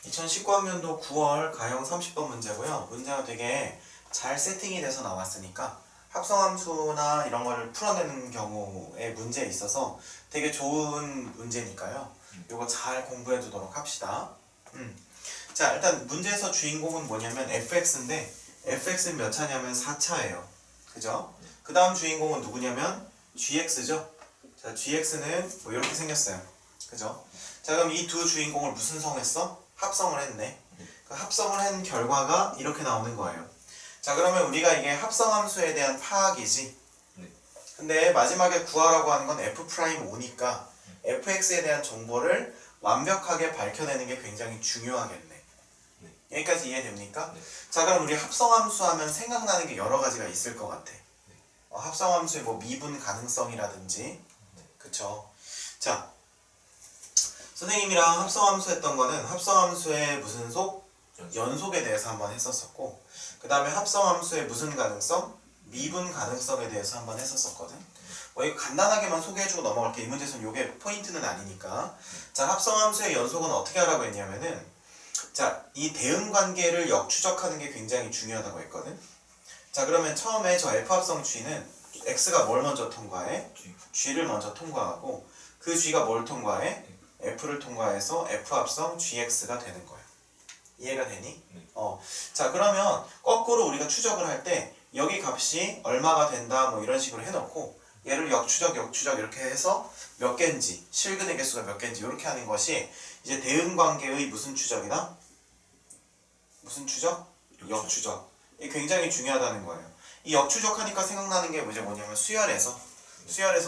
2019학년도 9월 가형 30번 문제고요. 문제가 되게 잘 세팅이 돼서 나왔으니까 합성함수나 이런 거를 풀어내는 경우에 문제에 있어서 되게 좋은 문제니까요. 이거 잘 공부해 두도록 합시다. 자, 일단 문제에서 주인공은 뭐냐면 fx인데 fx는 몇 차냐면 4차예요. 그죠? 그 다음 주인공은 누구냐면 gx죠. 자, gx는 뭐 이렇게 생겼어요. 그죠? 자, 그럼 이 두 주인공을 무슨 성했어? 합성을 했네. 그 합성을 한 결과가 이렇게 나오는 거예요. 자, 그러면 우리가 이게 합성함수에 대한 파악이지. 근데 마지막에 구하라고 하는 건 f'5니까 fx에 대한 정보를 완벽하게 밝혀내는 게 굉장히 중요하겠네. 여기까지 이해됩니까? 자, 그럼 우리 합성함수 하면 생각나는 게 여러 가지가 있을 것 같아. 합성함수의 뭐 미분 가능성이라든지, 그쵸? 자, 선생님이랑 합성함수 했던 거는 합성함수의 무슨 속? 연속에 대해서 한번 했었었고, 그 다음에 합성함수의 무슨 가능성? 미분 가능성에 대해서 한번 했었었거든. 뭐 이거 간단하게만 소개해주고 넘어갈게. 이 문제에서는 이게 포인트는 아니니까. 자, 합성함수의 연속은 어떻게 하라고 했냐면은, 자, 이 대응관계를 역추적하는 게 굉장히 중요하다고 했거든. 자, 그러면 처음에 저 F합성 G는 X가 뭘 먼저 통과해? G를 먼저 통과하고, 그 G가 뭘 통과해? F를 통과해서 F합성 GX가 되는 거야. 이해가 되니? 자, 그러면 거꾸로 우리가 추적을 할 때 여기 값이 얼마가 된다 뭐 이런 식으로 해놓고 얘를 역추적 이렇게 해서 몇 개인지, 실근의 개수가 몇 개인지 이렇게 하는 것이 이제 대응관계의 무슨 추적이다? 무슨 추적? 역추적. 이게 굉장히 중요하다는 거예요. 이 역추적하니까 생각나는 게 뭐냐면 수열에서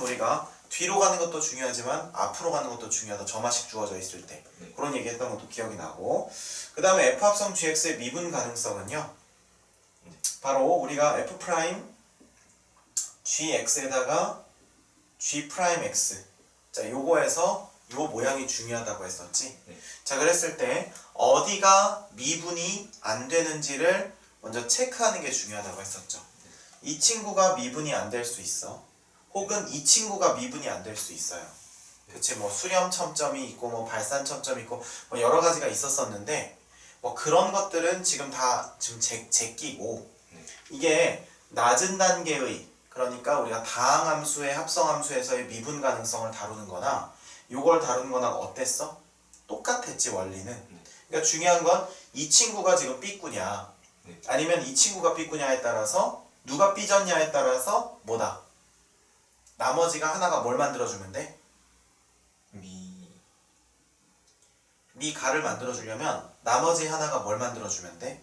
우리가 뒤로 가는 것도 중요하지만 앞으로 가는 것도 중요하다. 점화식 주어져 있을 때 그런 얘기 했던 것도 기억이 나고, 그 다음에 F합성 GX의 미분 가능성은요, 바로 우리가 F' GX에다가 G'X, 자, 요거에서 요 모양이 중요하다고 했었지. 자, 그랬을 때 어디가 미분이 안 되는지를 먼저 체크하는 게 중요하다고 했었죠. 이 친구가 미분이 안 될 수 있어. 혹은 이 친구가 미분이 안 될 수 있어요. 그치, 뭐 수렴 첨점이 있고 뭐 발산 첨점이 있고 뭐 여러 가지가 있었었는데, 뭐 그런 것들은 지금 다 지금 제끼고, 이게 낮은 단계의, 그러니까 우리가 다항함수의 합성함수에서의 미분 가능성을 다루는 거나 요걸 다루는 거나 어땠어? 똑같았지, 원리는. 그러니까 중요한 건 이 친구가 지금 B꾸냐 아니면 이 친구가 B꾸냐에 따라서, 누가 삐졌냐에 따라서 뭐다? 나머지가 하나가 뭘 만들어주면 돼? 미가를 만들어주려면 나머지 하나가 뭘 만들어주면 돼?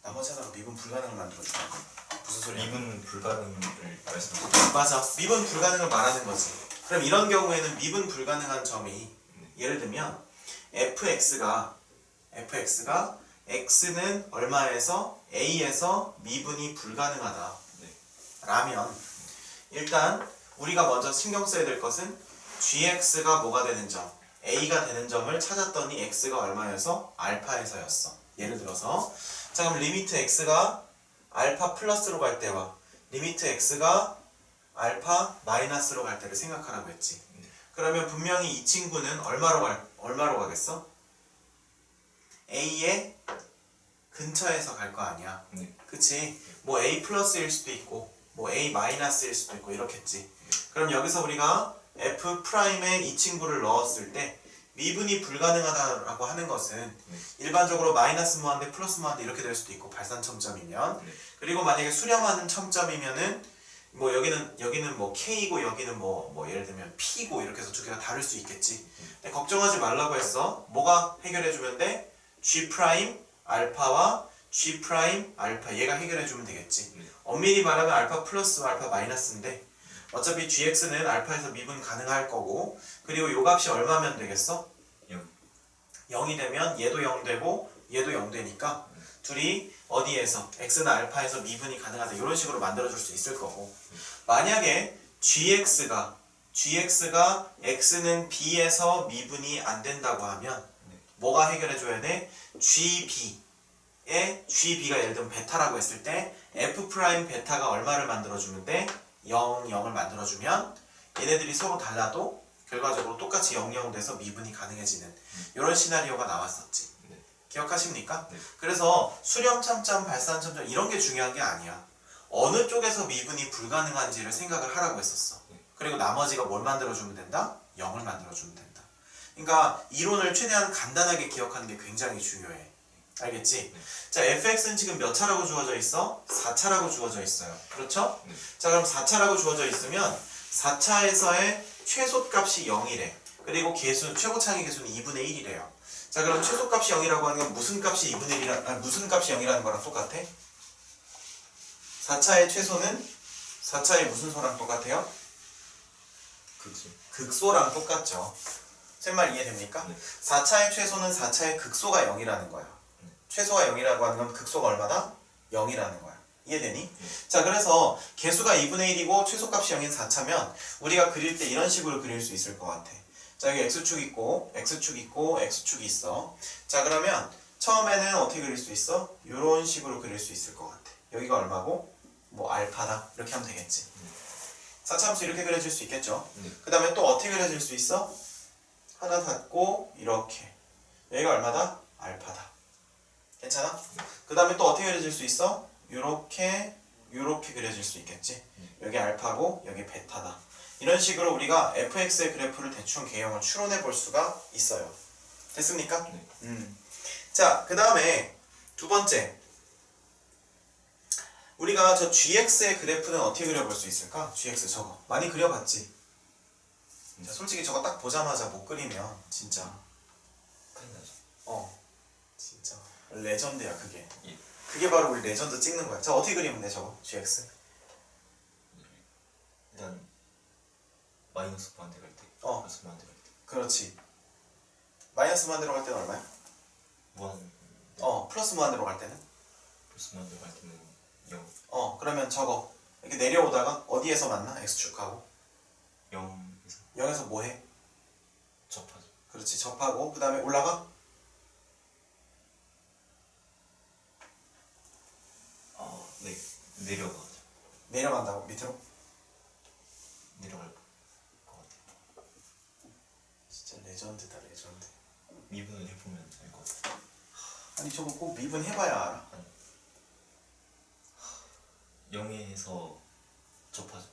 나머지 하나가 미분 불가능을 만들어주면 돼. 무슨 소리야? 미분 불가능을 말씀하시죠? 맞아. 미분 불가능을 말하는 거지. 그럼 이런 경우에는 미분 불가능한 점이, 예를 들면 fx가 x는 얼마에서 a에서 미분이 불가능하다 라면, 일단 우리가 먼저 신경 써야 될 것은 gx가 뭐가 되는 점, a가 되는 점을 찾았더니 x가 얼마여서? 알파에서였어. 예를 들어서, 자, 그럼 리미트 x가 알파 플러스로 갈 때와 리미트 x가 알파 마이너스로 갈 때를 생각하라고 했지. 그러면 분명히 이 친구는 얼마로 가겠어? a의 근처에서 갈 거 아니야. 그치? 뭐 a 플러스일 수도 있고 뭐 a 마이너스일 수도 있고 이렇겠지. 그럼 여기서 우리가 F'에 이 친구를 넣었을 때 미분이 불가능하다라고 하는 것은 일반적으로 마이너스 무한대 플러스 무한대 이렇게 될 수도 있고, 발산 첨점이면. 그리고 만약에 수렴하는 첨점이면은 뭐 여기는 뭐 K고 여기는 뭐 예를 들면 P고 이렇게 해서 두 개가 다를 수 있겠지. 근데 걱정하지 말라고 했어. 뭐가 해결해주면 돼? G' 알파와 G' 알파, 얘가 해결해주면 되겠지. 엄밀히 말하면 알파 플러스 알파 마이너스인데 어차피 gx는 알파에서 미분 가능할 거고, 그리고 요 값이 얼마면 되겠어? 0이 되면 얘도 0 되고 얘도 0 되니까 둘이 어디에서? x는 알파에서 미분이 가능하다, 이런 식으로 만들어줄 수 있을 거고, 만약에 gx가 x는 b에서 미분이 안 된다고 하면 뭐가 해결해줘야 돼? GB가 예를 들면 베타라고 했을 때 F' 베타가 얼마를 만들어주면 돼? 0, 0을 만들어주면 얘네들이 서로 달라도 결과적으로 똑같이 0,0 돼서 미분이 가능해지는 이런 시나리오가 나왔었지. 네. 기억하십니까? 네. 그래서 수렴 첨점, 발산 첨점 이런 게 중요한 게 아니야. 어느 쪽에서 미분이 불가능한지를 생각을 하라고 했었어. 네. 그리고 나머지가 뭘 만들어주면 된다? 0을 만들어주면 된다. 그러니까 이론을 최대한 간단하게 기억하는 게 굉장히 중요해. 알겠지? 네. 자, fx는 지금 몇 차라고 주어져 있어? 4차라고 주어져 있어요. 그렇죠? 네. 자, 그럼 4차라고 주어져 있으면 4차에서의 최소값이 0이래. 그리고 개수, 최고차항의 개수는 2분의 1이래요. 자, 그럼 최소값이 0이라고 하는 건 무슨 값이 2분의 1이라, 무슨 값이 0이라는 거랑 똑같아? 4차의 최소는 4차의 무슨 소랑 똑같아요? 극소. 극소랑 똑같죠. 제 말 이해됩니까? 네. 4차의 최소는 4차의 극소가 0이라는 거야. 최소가 0이라고 하는 건 극소가 얼마다? 0이라는 거야. 이해되니? 자, 그래서 개수가 2분의 1이고 최소값이 0인 4차면 우리가 그릴 때 이런 식으로 그릴 수 있을 것 같아. 자, 여기 x축 있고 x축 있고 x축이 있어. 자, 그러면 처음에는 어떻게 그릴 수 있어? 이런 식으로 그릴 수 있을 것 같아. 여기가 얼마고? 뭐 알파다. 이렇게 하면 되겠지. 4차함수 이렇게 그려질 수 있겠죠. 그 다음에 또 어떻게 그려질 수 있어? 하나 닫고 이렇게. 여기가 얼마다? 알파다. 괜찮아? 그 다음에 또 어떻게 그려질 수 있어? 요렇게 그려질 수 있겠지. 여기 알파고 여기 베타다. 이런 식으로 우리가 fx의 그래프를 대충 개형을 추론해 볼 수가 있어요. 됐습니까? 네. 자, 그 다음에 두 번째, 우리가 저 gx의 그래프는 어떻게 그려볼 수 있을까? gx 저거 많이 그려봤지? 자, 솔직히 저거 딱 보자마자 못 그리면 진짜 큰일 나죠. 진짜 레전드야 그게. 예. 그게 바로 우리 레전드 찍는 거야. 자, 어떻게 그리면 돼 저거 gx? 일단 마이너스 반대 갈 때. 플러스 반대 갈 때. 그렇지. 마이너스 무한대로 갈 때는 얼마야? 무한. 플러스 무한대로 갈 때는? 플러스 반대 갈 때는 0. 그러면 저거 이렇게 내려오다가 어디에서 만나? x축하고 0에서 0에서 뭐 해? 접하죠. 그렇지, 접하고 그 다음에 올라가? 네. 내려가죠. 내려간다고? 밑으로? 내려갈 것 같아요. 진짜 레전드다 레전드. 미분을 해보면 알 것 같아요. 아니 저거 꼭 미분 해봐야 알아. 0에서 접하죠.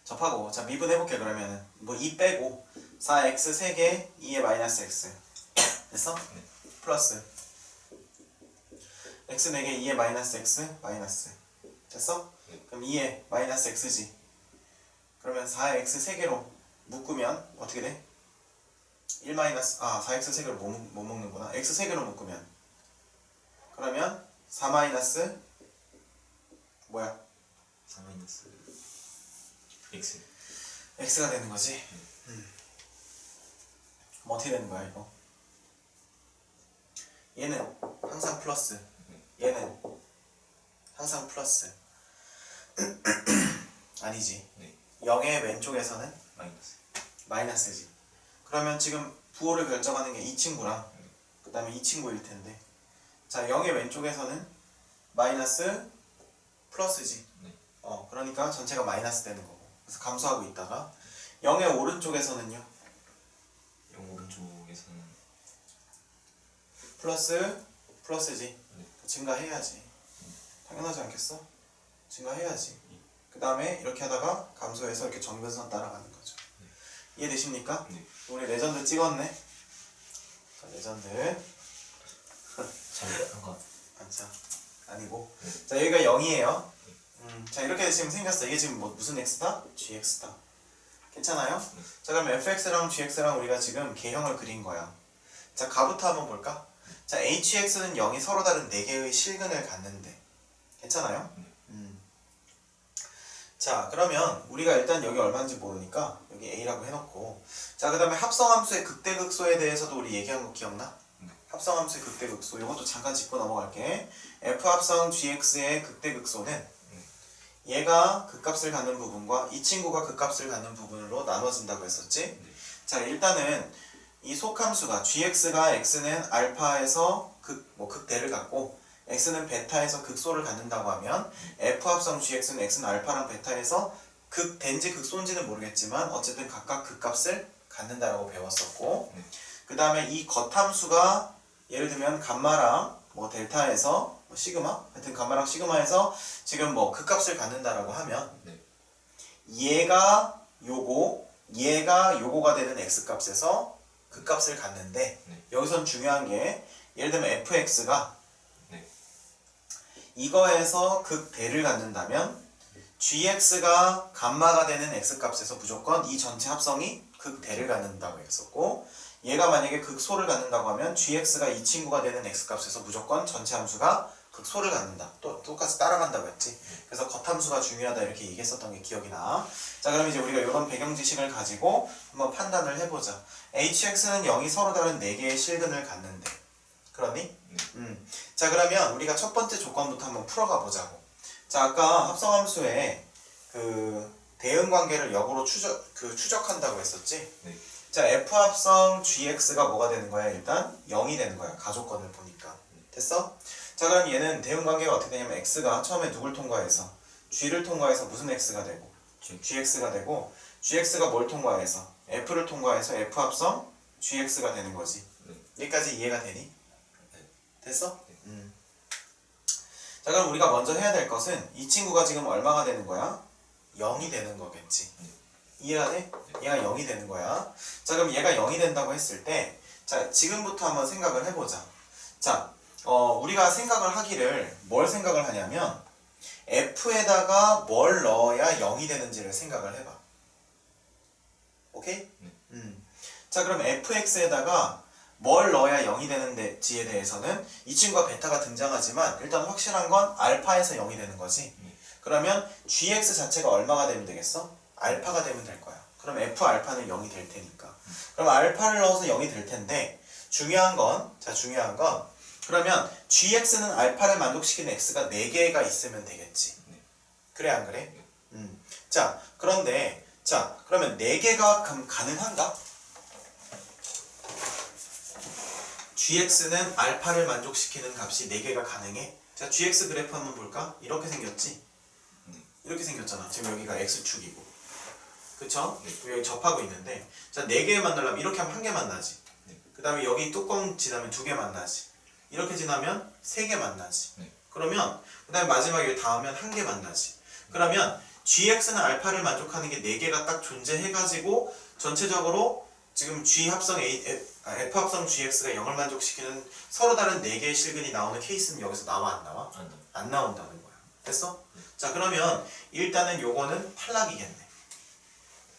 접하고 자 미분 해볼게. 그러면은 뭐 2 빼고 4x 3개 2에 마이너스 x 됐어? 네. 플러스 x 4개 2에 마이너스 x 마이너스 됐어? 네. 그럼 2에 마이너스 x지. 그러면 4x 3개로 묶으면 어떻게 돼? 1 마이너스 4x 3개로 못 묶는구나. x 3개로 묶으면 그러면 4 마이너스 뭐야? 4 마이너스 x. x가 되는 거지. 그럼 어떻게 되는 거야 이거? 얘는 항상 플러스, 얘는 항상 플러스. 아니지. 네. 0의 왼쪽에서는 마이너스. 마이너스지. 그러면 지금 부호를 결정하는 게 이 친구랑 그 다음에 이 친구일 텐데, 자 0의 왼쪽에서는 마이너스 플러스지. 네. 그러니까 전체가 마이너스 되는 거고. 그래서 감소하고 있다가 0의 오른쪽에서는요 0 오른쪽에서는 플러스지. 네. 증가해야지. 당연하지 않겠어? 증가해야지. 그 다음에 이렇게 하다가 감소해서 이렇게 정근선 따라가는 거죠. 이해되십니까? 네. 우리 레전드 찍었네. 자, 레전드 잘한 것 같아요. 앉아. 아니고. 네. 자, 여기가 0이에요. 자, 이렇게 지금 생겼어. 이게 지금 뭐 무슨 x다? gx다. 괜찮아요? 네. 자, 그럼 fx랑 gx랑 우리가 지금 개형을 그린 거야. 자, 가부터 한번 볼까? 자, hx는 0이 서로 다른 4개의 실근을 갖는데 괜찮아요? 네. 자, 그러면 우리가 일단 여기 얼마인지 모르니까 여기 a라고 해놓고, 자, 그 다음에 합성함수의 극대극소에 대해서도 우리 얘기한 거 기억나? 네. 합성함수의 극대극소 이것도 잠깐 짚고 넘어갈게. f합성 gx의 극대극소는 얘가 극값을 갖는 부분과 이 친구가 극값을 갖는 부분으로 나눠진다고 했었지? 네. 자, 일단은 이 속함수가 gx가 x는 알파에서 극대를 갖고 x는 베타에서 극소를 갖는다고 하면 f합성 gx는 x는 알파랑 베타에서 극된지 극소인지는 모르겠지만 어쨌든 각각 극값을 갖는다라고 배웠었고 네. 그 다음에 이 겉함수가 예를 들면 감마랑 뭐 델타에서 뭐 시그마 하여튼 감마랑 시그마에서 지금 뭐 극값을 갖는다라고 하면 네. 얘가 요거가 되는 x값에서 극값을 갖는데 네. 여기선 중요한 게 예를 들면 fx가 네. 이거에서 극대를 갖는다면 gx가 감마가 되는 x값에서 무조건 이 전체 합성이 극대를 갖는다고 했었고 얘가 만약에 극소를 갖는다고 하면 gx가 이 친구가 되는 x값에서 무조건 전체 함수가 극소를 갖는다. 또 똑같이 따라간다고 했지. 그래서 겉함수가 중요하다 이렇게 얘기했었던 게 기억이 나. 자 그럼 이제 우리가 이런 배경 지식을 가지고 한번 판단을 해보자. hx는 0이 서로 다른 4개의 실근을 갖는데 그러니? 자 그러면 우리가 첫 번째 조건부터 한번 풀어가 보자고. 자 아까 합성함수에 그 대응 관계를 역으로 추적한다고 했었지. 네. 자 f 합성 gx가 뭐가 되는 거야? 일단 0이 되는 거야. 가족권을 보니까. 됐어? 자 그럼 얘는 대응 관계가 어떻게 되냐면 x가 처음에 누굴 통과해서 g를 통과해서 무슨 x가 되고 gx가 되고 gx가 뭘 통과해서 f를 통과해서 f 합성 gx가 되는 거지. 여기까지 이해가 되니? 됐어? 자 그럼 우리가 먼저 해야 될 것은 이 친구가 지금 얼마가 되는 거야? 0이 되는 거겠지. 이해가 돼? 얘가 0이 되는 거야. 자 그럼 얘가 0이 된다고 했을 때 자 지금부터 한번 생각을 해보자. 자 우리가 생각을 하기를 뭘 생각을 하냐면 f에다가 뭘 넣어야 0이 되는지를 생각을 해봐. 오케이? 자 그럼 fx에다가 뭘 넣어야 0이 되는지에 대해서는 이 친구가 베타가 등장하지만 일단 확실한 건 알파에서 0이 되는 거지. 그러면 gx 자체가 얼마가 되면 되겠어? 알파가 되면 될 거야. 그럼 f 알파는 0이 될 테니까. 그럼 알파를 넣어서 0이 될 텐데 중요한 건 그러면 gx는 알파를 만족시키는 x가 4개가 있으면 되겠지. 그래 안 그래? 자 그런데 자 그러면 4개가 가능한가? gx는 알파를 만족시키는 값이 4개가 가능해? 자 gx 그래프 한번 볼까? 이렇게 생겼지? 이렇게 생겼잖아. 지금 여기가 x축이고 그쵸? 여기 접하고 있는데 자 4개 만나려면 이렇게 하면 1개 만나지. 그 다음에 여기 뚜껑 지나면 2개 만나지. 이렇게 지나면 3개 만나지. 그러면 그 다음에 마지막에 닿으면 1개 만나지. 그러면 gx는 알파를 만족하는 게 4개가 딱 존재해가지고 전체적으로 지금 G 합성 F 합성 GX가 0을 만족시키는 서로 다른 4개의 실근이 나오는 케이스는 여기서 나와 안 나와? 안 나온다는 거야. 됐어? 자 그러면 일단은 요거는 탈락이겠네.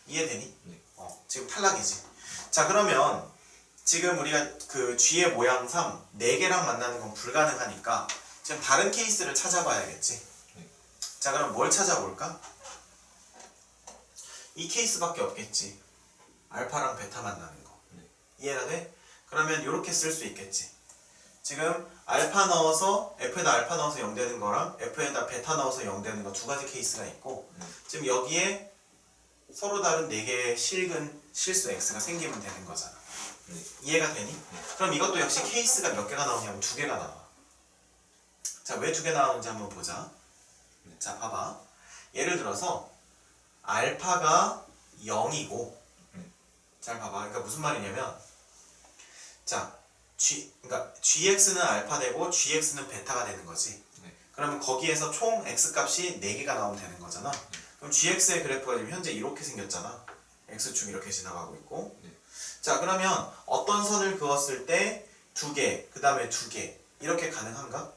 이해되니? 지금 탈락이지. 자 그러면 지금 우리가 그 G의 모양상 4개랑 만나는 건 불가능하니까 지금 다른 케이스를 찾아봐야겠지. 자 그럼 뭘 찾아볼까? 이 케이스밖에 없겠지. 알파랑 베타 만나는 거. 이해가 돼? 그러면 이렇게 쓸 수 있겠지. 지금 알파 넣어서 F에다 알파 넣어서 0 되는 거랑 F에다 베타 넣어서 0 되는 거 2가지 케이스가 있고 지금 여기에 서로 다른 4개의 실수 X가 생기면 되는 거잖아. 이해가 되니? 그럼 이것도 역시 케이스가 몇 개가 나오냐면 2개가 나와. 자, 왜 2개 나오는지 한번 보자. 자, 봐봐. 예를 들어서 알파가 0이고 잘 봐봐. 그러니까 무슨 말이냐면 자, 그러니까 gx는 알파 되고 gx는 베타가 되는 거지. 그러면 거기에서 총 x값이 4개가 나오면 되는 거잖아. 그럼 gx의 그래프가 지금 현재 이렇게 생겼잖아. x축 이렇게 지나가고 있고. 자, 그러면 어떤 선을 그었을 때 2개, 그 다음에 2개 이렇게 가능한가?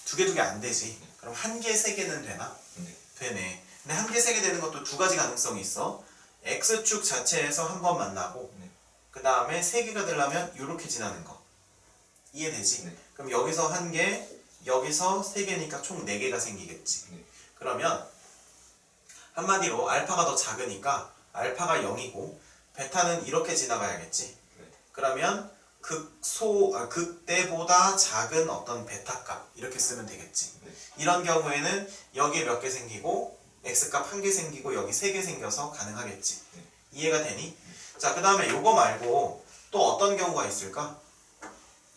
2개 안 되지. 그럼 1개, 3개는 되나? 되네. 근데 1개, 3개 되는 것도 2가지 가능성이 있어. x축 자체에서 한 번 만나고 그 다음에 3개가 되려면 이렇게 지나는 거. 이해되지? 그럼 여기서 1개, 여기서 3개니까 총 4개가 생기겠지. 그러면 한마디로 알파가 더 작으니까 알파가 0이고 베타는 이렇게 지나가야겠지. 그러면 극대보다 작은 어떤 베타 값 이렇게 쓰면 되겠지. 이런 경우에는 여기에 몇 개 생기고 x값 1개 생기고 여기 3개 생겨서 가능하겠지. 이해가 되니? 자, 그 다음에 요거 말고 또 어떤 경우가 있을까?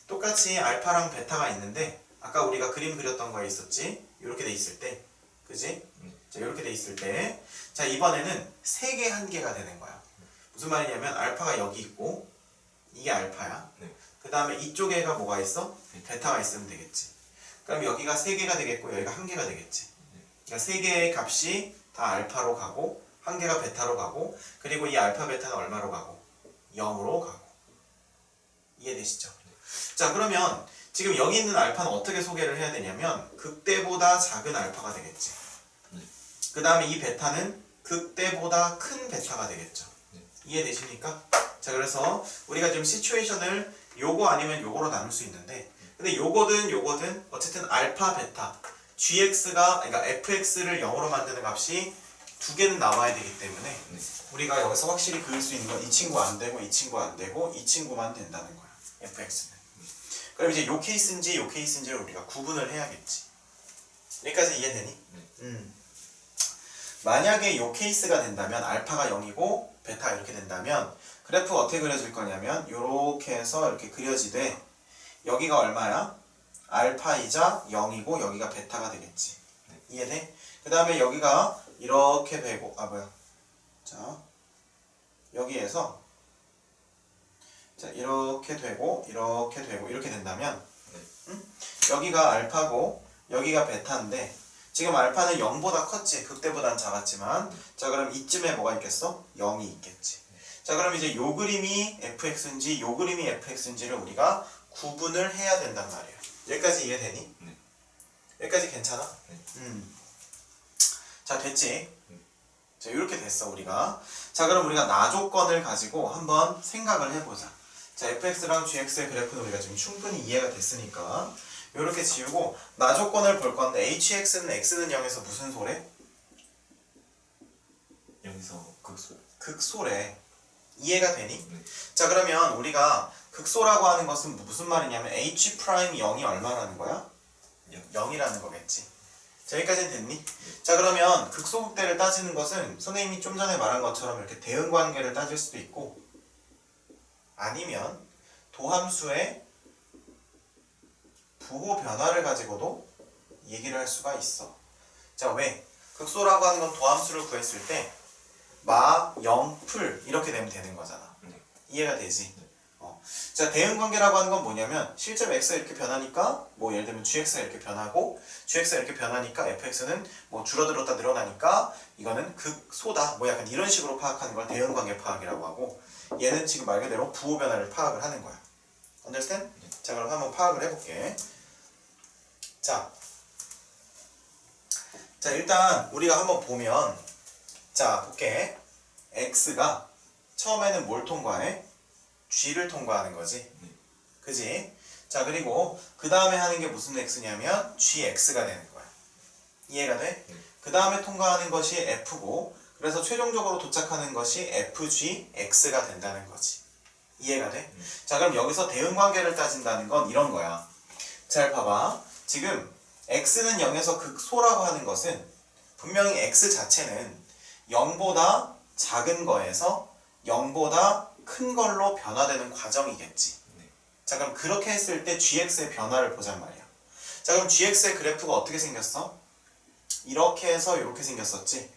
똑같이 알파랑 베타가 있는데 아까 우리가 그림 그렸던 거에 있었지? 이렇게 돼 있을 때, 그지? 자, 이렇게 돼 있을 때, 자 이번에는 3개, 1개가 되는 거야. 무슨 말이냐면 알파가 여기 있고 이게 알파야. 네. 그 다음에 이쪽에가 뭐가 있어? 베타가 있으면 되겠지. 그럼 여기가 3개가 되겠고 여기가 1개가 되겠지. 그러니까 3개의 값이 다 알파로 가고 1개가 베타로 가고 그리고 이 알파 베타는 얼마로 가고? 0으로 가고. 이해되시죠? 자 그러면 지금 여기 있는 알파는 어떻게 소개를 해야 되냐면 극대보다 작은 알파가 되겠지. 그 다음에 이 베타는 극대보다 큰 베타가 되겠죠. 이해되십니까? 자 그래서 우리가 지금 시츄에이션을 요거 아니면 요거로 나눌 수 있는데 근데 요거든 어쨌든 알파 베타 gx가 그러니까 fx를 0으로 만드는 값이 2개는 나와야 되기 때문에 우리가 여기서 확실히 그릴 수 있는 건 이 친구 안 되고 이 친구 안 되고 이 친구만 된다는 거야. fx는. 그럼 이제 요 케이스인지 요 케이스인지를 우리가 구분을 해야겠지. 여기까지 이해되니? 만약에 요 케이스가 된다면 알파가 0이고 베타가 이렇게 된다면 그래프가 어떻게 그려질 거냐면 요렇게 해서 이렇게 그려지되 여기가 얼마야? 알파이자 0이고 여기가 베타가 되겠지. 이해돼? 그 다음에 여기가 이렇게 되고 자 여기에서 자 이렇게 되고 이렇게 된다면 여기가 알파고 여기가 베타인데 지금 알파는 0보다 컸지. 극대보단 작았지만 자 그럼 이쯤에 뭐가 있겠어? 0이 있겠지. 자 그럼 이제 요 그림이 fx인지 요 그림이 fx인지를 우리가 구분을 해야 된단 말이야. 여기까지 이해되니? 네. 여기까지 괜찮아? 네. 자 됐지? 자 이렇게 됐어 우리가. 자 그럼 우리가 나 조건을 가지고 한번 생각을 해보자. 자 fx랑 gx의 그래프는 우리가 지금 충분히 이해가 됐으니까 이렇게 지우고 나 조건을 볼 건데 hx는 x는 0에서 무슨 소래? 여기서 극소. 극소래. 이해가 되니? 네. 자 그러면 우리가 극소라고 하는 것은 무슨 말이냐면 h 프라임 0이 얼마라는 거야? 0이라는 거겠지. 자 여기까지는 됐니? 자 그러면 극소극대를 따지는 것은 선생님이 좀 전에 말한 것처럼 이렇게 대응관계를 따질 수도 있고 아니면 도함수의 부호 변화를 가지고도 얘기를 할 수가 있어. 자 왜? 극소라고 하는 건 도함수를 구했을 때 마, 0, 풀 이렇게 되면 되는 거잖아. 이해가 되지? 자 대응관계라고 하는 건 뭐냐면 실제로 x가 이렇게 변하니까 뭐 예를 들면 gx가 이렇게 변하고 gx가 이렇게 변하니까 fx는 뭐 줄어들었다 늘어나니까 이거는 극소다 뭐 약간 이런 식으로 파악하는 걸 대응관계 파악이라고 하고 얘는 지금 말 그대로 부호 변화를 파악을 하는 거야. Understand? 자 그럼 한번 파악을 해볼게. 자 일단 우리가 한번 보면 자 볼게. x가 처음에는 뭘 통과해? g를 통과하는 거지. 그지? 자 그리고 그 다음에 하는 게 무슨 x냐면 gx가 되는 거야. 이해가 돼? 그 다음에 통과하는 것이 f고 그래서 최종적으로 도착하는 것이 fgx가 된다는 거지. 이해가 돼? 자 그럼 여기서 대응관계를 따진다는 건 이런 거야. 잘 봐봐. 지금 x는 0에서 극소라고 하는 것은 분명히 x 자체는 0보다 작은 거에서 0보다 큰 걸로 변화되는 과정이겠지. 자 그럼 그렇게 했을 때 gx의 변화를 보잔 말이야. 자 그럼 gx의 그래프가 어떻게 생겼어? 이렇게 해서 이렇게 생겼었지?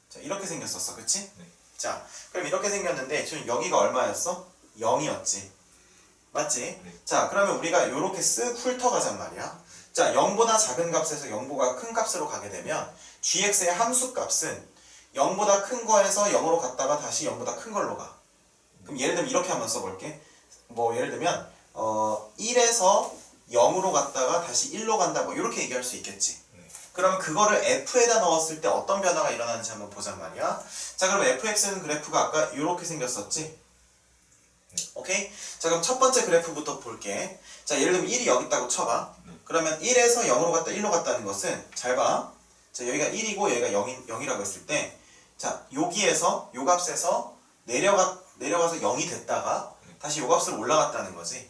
자 이렇게 생겼었어. 그치? 자 그럼 이렇게 생겼는데 지금 여기가 얼마였어? 0이었지. 맞지? 자 그러면 우리가 이렇게 쓱 훑어가잔 말이야. 자 0보다 작은 값에서 0보다 큰 값으로 가게 되면 gx의 함수 값은 0보다 큰 거에서 0으로 갔다가 다시 0보다 큰 걸로 가. 그럼 예를 들면 이렇게 한번 써볼게. 뭐 예를 들면 1에서 0으로 갔다가 다시 1로 간다 뭐 이렇게 얘기할 수 있겠지. 그러면 그거를 f에다 넣었을 때 어떤 변화가 일어나는지 한번 보잔 말이야. 자 그럼 fx는 그래프가 아까 이렇게 생겼었지? 오케이? 자 그럼 첫 번째 그래프부터 볼게. 자 예를 들면 1이 여기 있다고 쳐봐. 그러면 1에서 0으로 갔다 1로 갔다는 것은 잘 봐. 자 여기가 1이고 여기가 0이라고 했을 때 자 여기에서 요 값에서 내려가서 0이 됐다가 다시 요 값으로 올라갔다는 거지.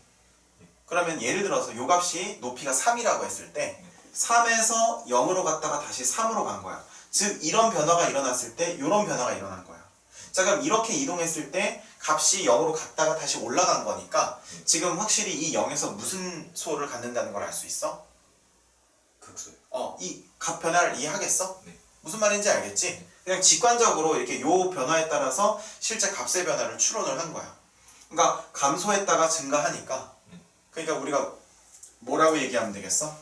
그러면 예를 들어서 요 값이 높이가 3이라고 했을 때 3에서 0으로 갔다가 다시 3으로 간 거야. 즉 이런 변화가 일어났을 때 이런 변화가 일어난 거야. 자 그럼 이렇게 이동했을 때 값이 0으로 갔다가 다시 올라간 거니까 지금 확실히 이 0에서 무슨 수를 갖는다는 걸 알 수 있어? 극소요. 이 값 변화를 이해하겠어? 네. 무슨 말인지 알겠지? 그냥 직관적으로 이렇게 요 변화에 따라서 실제 값의 변화를 추론을 한 거야. 그러니까 감소했다가 증가하니까. 그러니까 우리가 뭐라고 얘기하면 되겠어?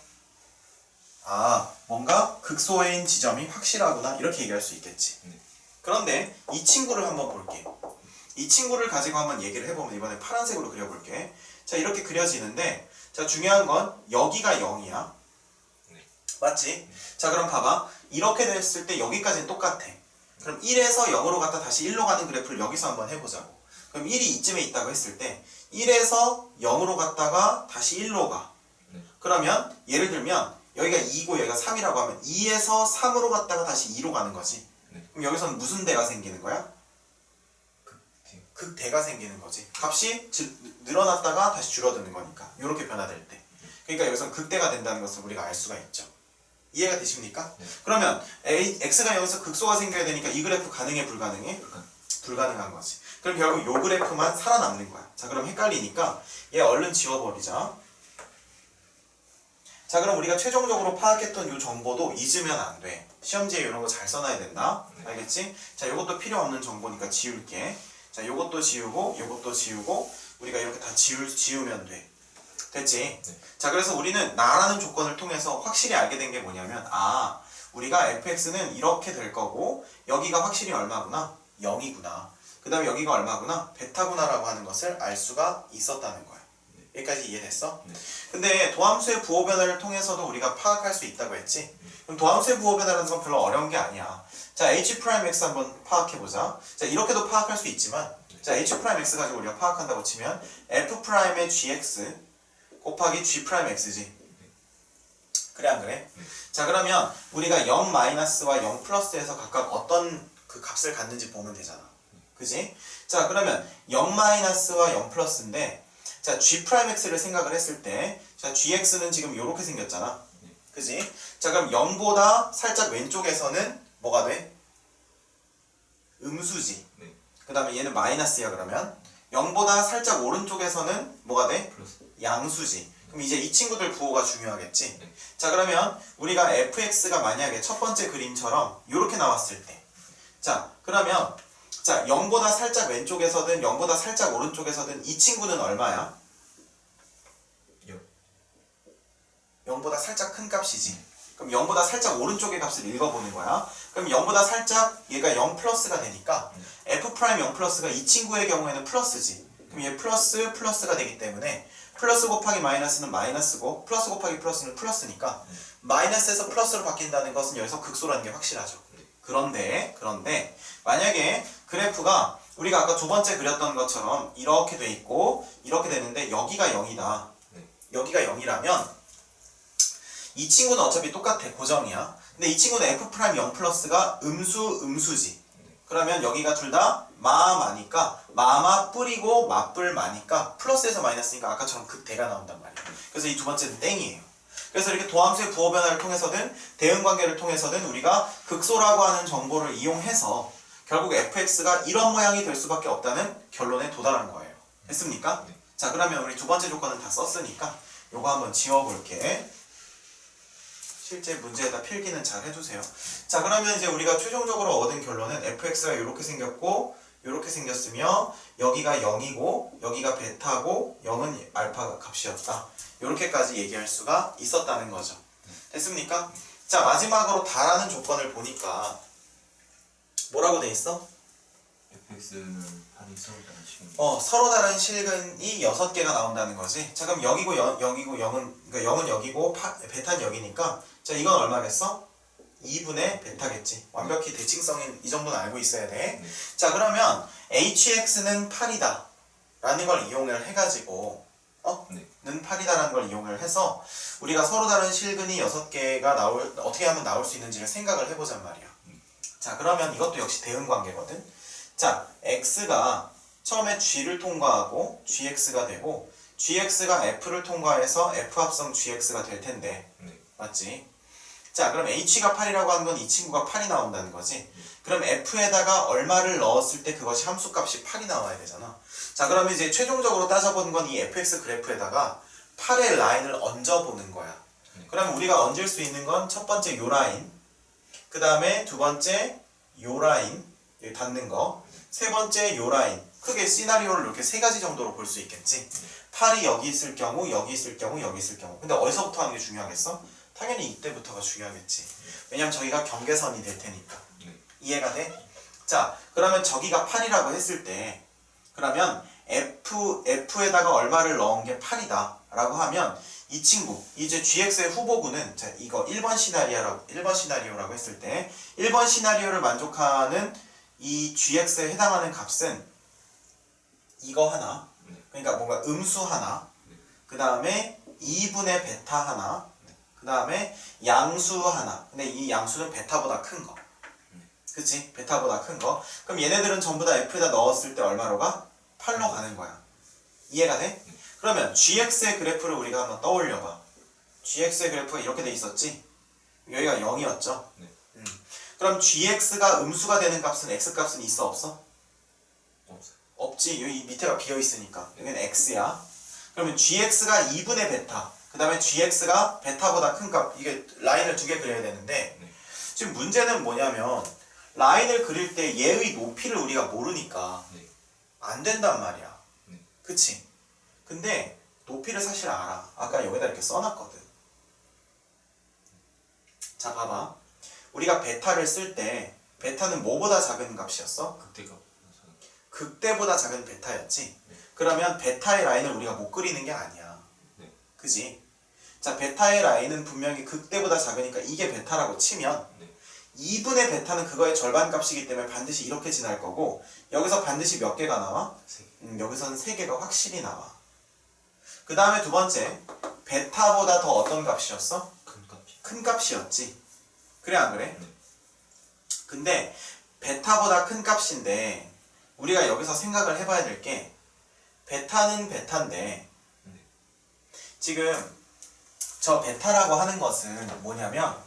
뭔가 극소인 지점이 확실하구나 이렇게 얘기할 수 있겠지. 그런데 이 친구를 한번 볼게. 이 친구를 가지고 한번 얘기를 해보면 이번에 파란색으로 그려볼게. 자, 이렇게 그려지는데 자, 중요한 건 여기가 0이야. 맞지? 자, 그럼 봐봐. 이렇게 됐을 때 여기까지는 똑같아. 그럼 1에서 0으로 갔다 다시 1로 가는 그래프를 여기서 한번 해보자고. 그럼 1이 이쯤에 있다고 했을 때 1에서 0으로 갔다가 다시 1로 가. 그러면 예를 들면 여기가 2고 여기가 3이라고 하면 2에서 3으로 갔다가 다시 2로 가는 거지. 그럼 여기서는 무슨 대가 생기는 거야? 극대가 생기는 거지. 값이 늘어났다가 다시 줄어드는 거니까. 이렇게 변화될 때. 그러니까 여기서는 극대가 된다는 것을 우리가 알 수가 있죠. 이해가 되십니까? 그러면 x가 여기서 극소가 생겨야 되니까 이 그래프 가능해 불가능해? 불가능한 거지. 그럼 결국 요 그래프만 살아남는 거야. 자, 그럼 헷갈리니까 얘 얼른 지워버리자. 자, 그럼 우리가 최종적으로 파악했던 요 정보도 잊으면 안 돼. 시험지에 이런 거 잘 써놔야 된다. 알겠지? 자, 요것도 필요 없는 정보니까 지울게. 자, 요것도 지우고 요것도 지우고 우리가 이렇게 다 지우면 돼. 됐지? 자, 그래서 우리는 나라는 조건을 통해서 확실히 알게 된 게 뭐냐면 우리가 fx는 이렇게 될 거고 여기가 확실히 얼마구나? 0이구나. 그 다음에 여기가 얼마구나? 베타구나 라고 하는 것을 알 수가 있었다는 거야. 여기까지 이해됐어? 근데 도함수의 부호 변화를 통해서도 우리가 파악할 수 있다고 했지? 그럼 도함수의 부호 변화라는 건 별로 어려운 게 아니야. 자, h'x 한번 파악해보자. 자, 이렇게도 파악할 수 있지만 자, h'x 가지고 우리가 파악한다고 치면 f'의 gx 곱하기 g'x지. 그래 안 그래? 자, 그러면 우리가 0 마이너스와 0 플러스에서 각각 어떤 그 값을 갖는지 보면 되잖아. 그지? 자, 그러면 0 마이너스와 0 플러스인데 자, g'x를 생각을 했을 때 자, gx는 지금 요렇게 생겼잖아. 그지? 자, 그럼 0보다 살짝 왼쪽에서는 뭐가 돼? 음수지. 그 다음에 얘는 마이너스야. 그러면 0보다 살짝 오른쪽에서는 뭐가 돼? 양수지. 그럼 이제 이 친구들 부호가 중요하겠지. 자, 그러면 우리가 fx가 만약에 첫 번째 그림처럼 이렇게 나왔을 때 자, 그러면 자, 0보다 살짝 왼쪽에서든 0보다 살짝 오른쪽에서든 이 친구는 얼마야? 0보다 살짝 큰 값이지. 그럼 0보다 살짝 오른쪽의 값을 읽어보는 거야. 그럼 0보다 살짝 얘가 0 플러스가 되니까 f' 0 플러스가 이 친구의 경우에는 플러스지. 그럼 얘 플러스가 되기 때문에 플러스 곱하기 마이너스는 마이너스고 플러스 곱하기 플러스는 플러스니까 마이너스에서 플러스로 바뀐다는 것은 여기서 극소라는 게 확실하죠. 그런데 만약에 그래프가 우리가 아까 두 번째 그렸던 것처럼 이렇게 돼 있고 이렇게 되는데 여기가 0이다. 여기가 0이라면 이 친구는 어차피 똑같아. 고정이야. 근데 이 친구는 f' 0 플러스가 음수지. 그러면 여기가 둘 다 마니까 마마 뿌리고 맞불 마니까 플러스에서 마이너스니까 아까처럼 극대가 나온단 말이야. 그래서 이 두 번째는 땡이에요. 그래서 이렇게 도함수의 부호 변화를 통해서든 대응 관계를 통해서든 우리가 극소라고 하는 정보를 이용해서 결국 fx가 이런 모양이 될 수밖에 없다는 결론에 도달한 거예요. 됐습니까? 자, 그러면 우리 두 번째 조건은 다 썼으니까 요거 한번 지워볼게. 실제 문제에다 필기는 잘 해두세요. 자, 그러면 이제 우리가 최종적으로 얻은 결론은 fx가 이렇게 생겼고 이렇게 생겼으며 여기가 0이고 여기가 베타고 0은 알파 값이었다. 이렇게까지 얘기할 수가 있었다는 거죠. 됐습니까? 자, 마지막으로 다라는 조건을 보니까 뭐라고 돼 있어? fx는 판이 서로 다른 식입니다. 서로 다른 실근이 6개가 나온다는 거지. 자, 그럼 여기고 0이고 0은 그러니까 0은 여기고 베타는 여기니까 자, 이건 얼마겠어? 2분의 베타겠지. 완벽히 대칭성인 이 정도는 알고 있어야 돼. 자, 그러면 hx는 8이다 라는 걸 이용을 해가지고 는 8이다 라는 걸 이용을 해서 우리가 서로 다른 실근이 6개가 어떻게 하면 나올 수 있는지를 생각을 해보잔 말이야. 자, 그러면 이것도 역시 대응 관계거든. 자, x가 처음에 g를 통과하고 gx가 되고 gx가 f를 통과해서 f 합성 gx가 될 텐데 맞지? 자, 그럼 h가 8이라고 하는 건 이 친구가 8이 나온다는 거지. 그럼 f에다가 얼마를 넣었을 때 그것이 함수값이 8이 나와야 되잖아. 자, 그러면 이제 최종적으로 따져보는 건 이 fx 그래프에다가 8의 라인을 얹어보는 거야. 그러면 우리가 얹을 수 있는 건 첫 번째 요 라인, 그 다음에 두 번째 요 라인, 여기 닿는 거, 세 번째 요 라인. 크게 시나리오를 이렇게 세 가지 정도로 볼 수 있겠지. 팔이 여기 있을 경우, 여기 있을 경우, 여기 있을 경우. 근데 어디서부터 하는 게 중요하겠어? 당연히 이때부터가 중요하겠지. 왜냐면 저기가 경계선이 될 테니까. 이해가 돼? 자, 그러면 저기가 8이라고 했을 때, 그러면 F에다가 얼마를 넣은 게 8이다 라고 하면 이 친구, 이제 GX의 후보군은, 자, 이거 1번 시나리오라고 했을 때 1번 시나리오를 만족하는 이 GX에 해당하는 값은 이거 하나, 그러니까 뭔가 음수 하나, 그 다음에 2분의 베타 하나, 그 다음에 양수 하나. 근데 이 양수는 베타보다 큰 거. 그치? 베타보다 큰 거. 그럼 얘네들은 전부 다 F에다 넣었을 때 얼마로 가? 8로 가는 거야. 이해가 돼? 그러면 GX의 그래프를 우리가 한번 떠올려봐. GX의 그래프가 이렇게 돼 있었지? 여기가 0이었죠? 그럼 GX가 음수가 되는 값은 X값은 있어 없어? 없지. 여기 밑에가 비어있으니까. 여기는 X야. 그러면 GX가 2분의 베타, 그 다음에 GX가 베타보다 큰 값. 이게 라인을 두 개 그려야 되는데 지금 문제는 뭐냐면 라인을 그릴 때 얘의 높이를 우리가 모르니까 안 된단 말이야. 그치? 근데 높이를 사실 알아. 아까 여기다 이렇게 써놨거든. 자, 봐봐. 우리가 베타를 쓸 때 베타는 뭐보다 작은 값이었어? 극대보다 작은 베타였지? 그러면 베타의 라인을 우리가 못 그리는 게 아니야. 그지? 자, 베타의 라인은 분명히 극대보다 작으니까 이게 베타라고 치면 2분의 베타는 그거의 절반 값이기 때문에 반드시 이렇게 지날 거고 여기서 반드시 몇 개가 나와? 여기서는 3개가 확실히 나와. 그 다음에 두 번째, 베타보다 더 어떤 값이었어? 큰 값이었지. 그래 안 그래? 근데 베타보다 큰 값인데 우리가 여기서 생각을 해봐야 될 게 베타는 베타인데 지금 저 베타라고 하는 것은 뭐냐면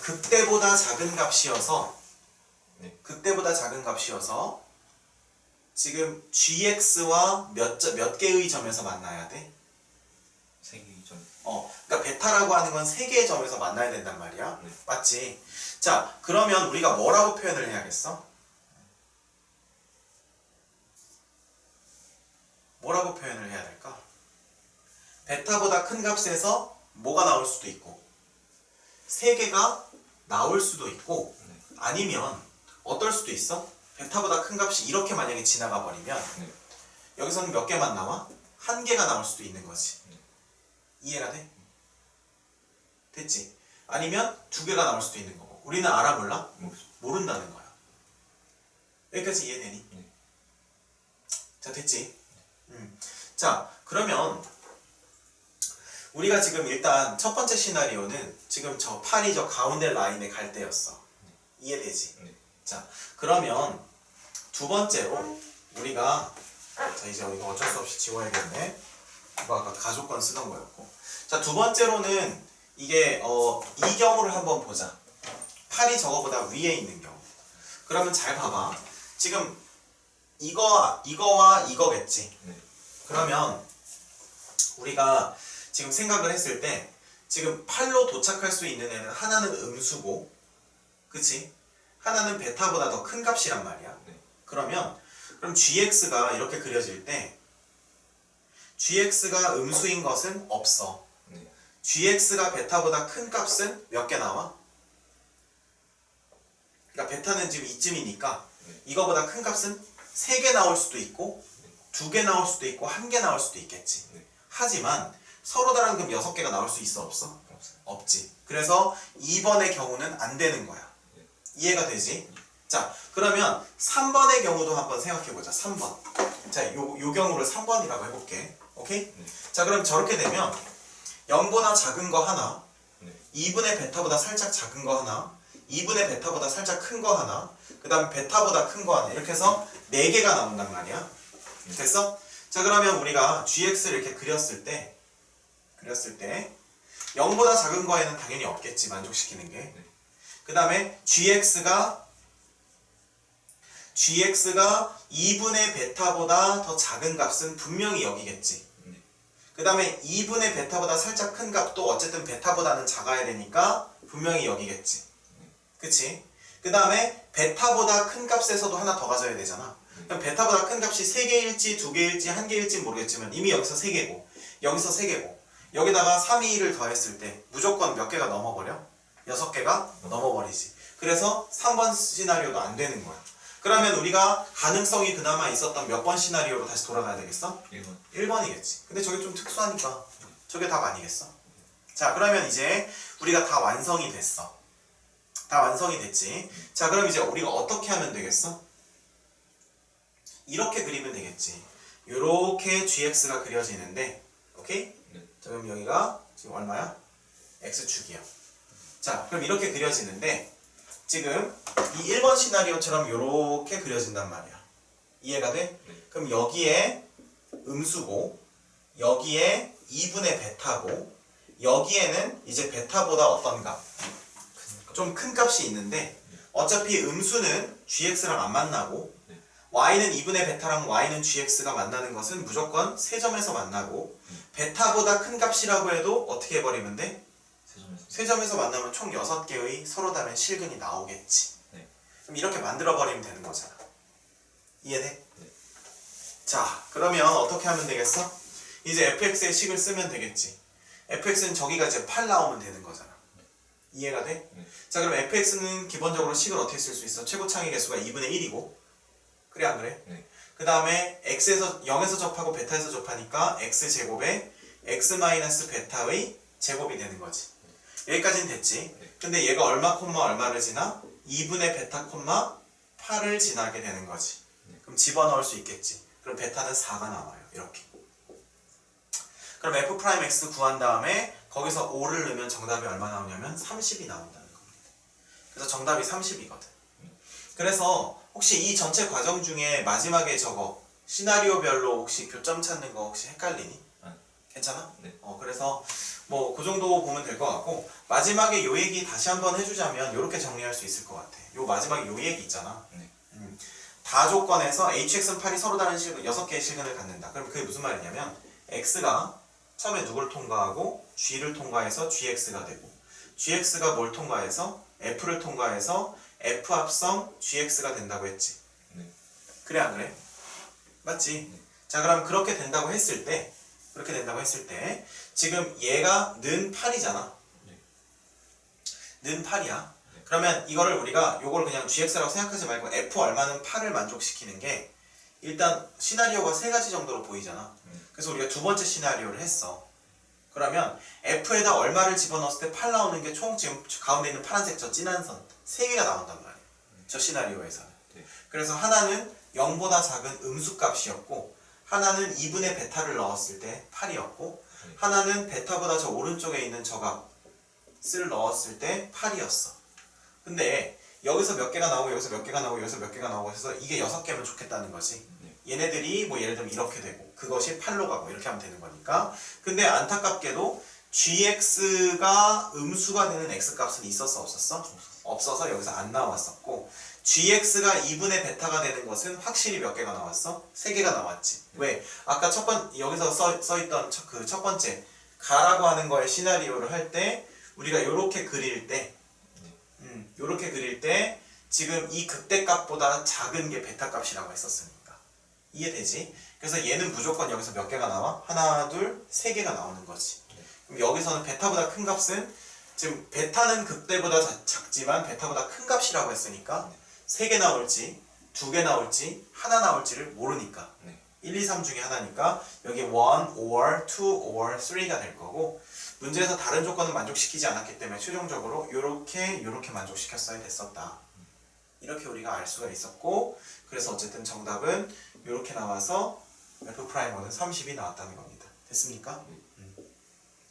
극대보다 작은 값이어서 지금 GX와 몇 개의 점에서 만나야 돼? 3개의 점. 그러니까 베타라고 하는 건 3개의 점에서 만나야 된단 말이야. 맞지? 자, 그러면 우리가 뭐라고 표현을 해야겠어? 뭐라고 표현을 해야 될까? 베타보다 큰 값에서 뭐가 나올 수도 있고 3개가 나올 수도 있고 아니면 어떨 수도 있어? 베타보다 큰 값이 이렇게 만약에 지나가 버리면 여기서는 몇 개만 나와? 1개가 나올 수도 있는 거지. 이해가 돼? 됐지? 아니면 2개가 나올 수도 있는 거고 우리는 알아 몰라? 모른다는 거야. 여기까지 이해되니? 자, 됐지? 자, 그러면 우리가 지금 일단 첫 번째 시나리오는 지금 저 팔이 저 가운데 라인에 갈 때였어. 이해되지? 자, 그러면 두 번째로 우리가 자, 이제 이거 어쩔 수 없이 지워야겠네. 이거 아까 가족권 쓰던 거였고. 자, 두 번째로는 이게 이 경우를 한번 보자. 팔이 저거보다 위에 있는 경우. 그러면 잘 봐봐. 지금 이거와 이거겠지. 그러면 우리가 지금 생각을 했을 때 지금 8로 도착할 수 있는 애는 하나는 음수고 그치? 하나는 베타보다 더 큰 값이란 말이야. 그럼 GX가 이렇게 그려질 때 GX가 음수인 것은 없어. GX가 베타보다 큰 값은 몇 개 나와? 그러니까 베타는 지금 이쯤이니까 이거보다 큰 값은 3개 나올 수도 있고 2개 나올 수도 있고 1개 나올 수도 있겠지. 하지만 서로 다른 금 6개가 나올 수 있어 없어? 없지. 그래서 2번의 경우는 안 되는 거야. 이해가 되지? 자, 그러면 3번의 경우도 한번 생각해보자. 3번. 자, 요 경우를 3번이라고 해볼게. 오케이? 자, 그럼 저렇게 되면 0보다 작은 거 하나, 2분의 베타보다 살짝 작은 거 하나, 2분의 베타보다 살짝 큰 거 하나, 그 다음 베타보다 큰 거 하나, 이렇게 해서 4개가 나온단 말이야. 됐어? 자, 그러면 우리가 GX를 이렇게 그렸을 때 0보다 작은 거에는 당연히 없겠지, 만족시키는 게. 그 다음에 GX가 2분의 베타보다 더 작은 값은 분명히 여기겠지. 그 다음에 2분의 베타보다 살짝 큰 값도 어쨌든 베타보다는 작아야 되니까 분명히 여기겠지. 그치? 그 다음에 베타보다 큰 값에서도 하나 더 가져야 되잖아. 그럼 베타보다 큰 값이 3개일지 2개일지 1개일지 모르겠지만 이미 여기서 3개고 여기서 3개고 여기다가 3, 2, 1을 더했을 때 무조건 몇 개가 넘어버려? 6개가 넘어버리지. 그래서 3번 시나리오도 안 되는 거야. 그러면 우리가 가능성이 그나마 있었던 몇 번 시나리오로 다시 돌아가야 되겠어? 1번. 1번이겠지. 근데 저게 좀 특수하니까 저게 답 아니겠어? 자, 그러면 이제 우리가 다 완성이 됐어. 다 완성이 됐지. 자, 그럼 이제 우리가 어떻게 하면 되겠어? 이렇게 그리면 되겠지. 요렇게 gx가 그려지는데, 오케이? 네. 자, 그럼 여기가 지금 얼마야? x축이야. 자, 그럼 이렇게 그려지는데 지금 이 1번 시나리오처럼 요렇게 그려진단 말이야. 이해가 돼? 네. 그럼 여기에 음수고 여기에 2분의 베타고 여기에는 이제 베타보다 어떤 값? 좀 큰 값이 있는데 어차피 음수는 gx랑 안 만나고 네. y는 2분의 베타랑 y는 gx가 만나는 것은 무조건 세 점에서 만나고 베타보다 큰 값이라고 해도 어떻게 해버리면 돼? 세 점에서 만나면 총 6개의 서로 다른 실근이 나오겠지. 네. 그럼 이렇게 만들어버리면 되는 거잖아. 이해돼? 네. 자, 그러면 어떻게 하면 되겠어? 이제 fx의 식을 쓰면 되겠지. fx는 저기가 이제 8 나오면 되는 거잖아. 이해가 돼? 네. 자, 그럼 fx는 기본적으로 식을 어떻게 쓸 수 있어? 최고 창의 개수가 2분의 1이고 그래 안 그래? 네. 그 다음에 x에서 0에서 접하고 베타에서 접하니까 x제곱에 x 베타의 제곱이 되는 거지. 여기까지는 됐지. 네. 근데 얘가 얼마 콤마 얼마를 지나? 2분의 베타 콤마 8을 지나게 되는 거지. 네. 그럼 집어넣을 수 있겠지. 그럼 베타는 4가 나와요. 이렇게. 그럼 f'x 구한 다음에 거기서 5를 넣으면 정답이 얼마 나오냐면 30이 나온다는 겁니다. 그래서 정답이 30이거든. 그래서 혹시 이 전체 과정 중에 마지막에 저거 시나리오별로 혹시 교점 찾는 거 혹시 헷갈리니? 괜찮아? 네. 그래서 뭐 그 정도 보면 될 것 같고 마지막에 요 얘기 다시 한번 해주자면 요렇게 정리할 수 있을 것 같아. 요 마지막에 요 얘기 있잖아. 네. 다 조건에서 hx는 8이 서로 다른 실근 6개의 실근을 갖는다. 그럼 그게 무슨 말이냐면 x가 처음에 누구를 통과하고 g를 통과해서 gx가 되고 gx가 뭘 통과해서 f를 통과해서 f 합성 gx가 된다고 했지. 네. 그래 안 그래? 맞지? 네. 자, 그럼 그렇게 된다고 했을 때 지금 얘가 는 8이잖아. 네. 는 8이야. 그러면 이거를 우리가 요걸 그냥 gx라고 생각하지 말고 f 얼마는 8을 만족시키는 게 일단 시나리오가 3가지 정도로 보이잖아. 그래서 우리가 두 번째 시나리오를 했어. 그러면 f에다 얼마를 집어넣었을 때 8 나오는 게 총 지금 가운데 있는 파란색 저 진한 선 3개가 나온단 말이야. 저 시나리오에서는. 네. 그래서 하나는 0보다 작은 음수값이었고 하나는 2분의 베타를 넣었을 때 8이었고 네. 하나는 베타보다 저 오른쪽에 있는 저 값을 넣었을 때 8이었어. 근데 여기서 몇 개가 나오고 여기서 몇 개가 나오고 여기서 몇 개가 나오고 해서 이게 6개면 좋겠다는 거지. 네. 얘네들이 뭐 예를 들면 이렇게 되고 그것이 8로 가고 이렇게 하면 되는 거니까. 근데 안타깝게도 gx가 음수가 되는 x값은 있었어 없었어? 없어서 여기서 안 나왔었고 gx가 2분의 베타가 되는 것은 확실히 몇 개가 나왔어? 3개가 나왔지. 왜? 아까 여기서 써있던 그 첫 번째 가라고 하는 거의 시나리오를 할 때 우리가 요렇게 그릴 때 요렇게 그릴 때 지금 이 극대값보다 작은 게 베타 값이라고 했었으니까 이해되지? 그래서 얘는 무조건 여기서 몇 개가 나와? 하나, 둘, 3개가 나오는 거지. 그럼 여기서는 베타보다 큰 값은 지금 베타는 극대보다 작지만 베타보다 큰 값이라고 했으니까 3개 나올지 2개 나올지 하나 나올지를 모르니까 1, 2, 3 중에 하나니까 여기 1 or 2 or 3가 될 거고 문제에서 다른 조건은 만족시키지 않았기 때문에 최종적으로 요렇게 만족시켰어야 됐었다. 이렇게 우리가 알 수가 있었고 그래서 어쨌든 정답은 요렇게 나와서 F'는 30이 나왔다는 겁니다. 됐습니까?